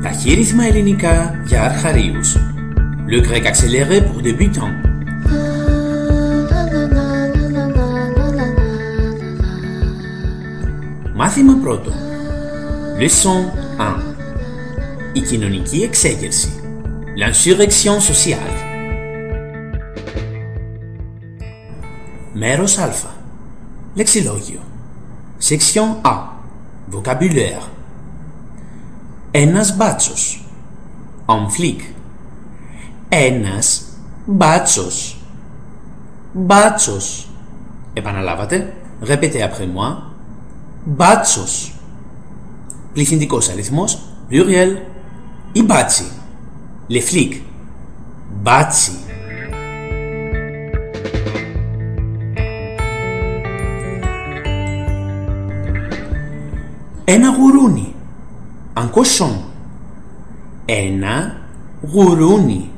Ταχύρυθμα ελληνικά για αρχαρίους. Le grec accéléré pour débutants. Μάθημα πρώτο. Leçon 1. Η κοινωνική εξέγερση. L'insurrection sociale. Μέρος Α. Λεξιλόγιο. Section A. Vocabulaire. Ένας μπάτσος. Un flic. Ένας μπάτσος. Μπάτσος. Επαναλάβατε. Répétez après moi. Μπάτσος. Πληθυντικός αριθμός. Pluriel. Οι μπάτσι. Les flics. Μπάτσι. Ένα γουρούνι. Un cochon. Ένα γουρούνι.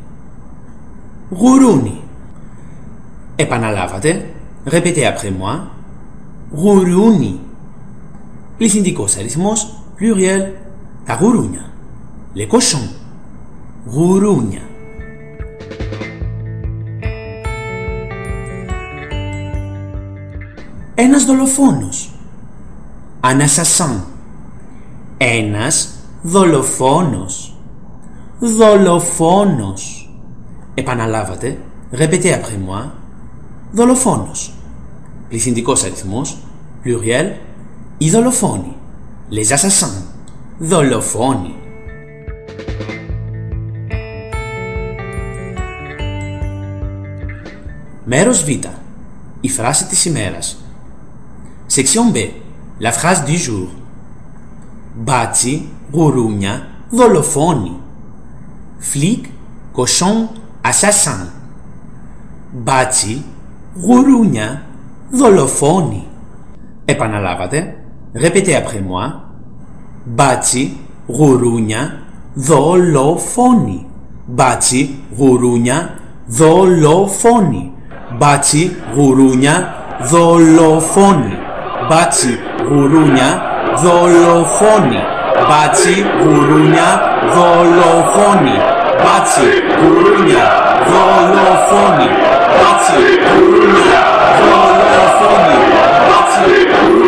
Γουρούνι. Επαναλάβατε. Répétez après moi. Γουρούνι. Πληθυντικός αριθμός. Pluriel. Τα γουρούνια. Les cochons. Γουρούνια. Ένας δολοφόνος. Un assassin. Ένας δολοφόνος. Δολοφόνος. Επαναλάβατε. Répétez après moi. Δολοφόνος. Πληθυντικός αριθμός. Pluriel. Οι δολοφόνοι. Les assassins. Δολοφόνοι. Μέρος Β. Η φράση της ημέρας. Section B. La phrase du jour. Μπάτσι, γουρούνια, δολοφόνοι. Flic, cochon, assassin. Μπάτσι, γουρούνια, δολοφόνοι. Επαναλάβατε. Répétez après moi. Μπάτσι, γουρούνια, δολοφόνοι. Μπάτσι, γουρούνια, δολοφόνοι. Μπάτσι, γουρούνια, δολοφόνοι. Μπάτσι, γουρούνια, δολοφόνοι. Μπάτσι, γουρούνια, δολοφόνοι. Μπάτσι, γουρούνια, δολοφόνοι. Μπάτσι, γουρούνια, δολοφόνοι. Μπάτσι, γουρούνια.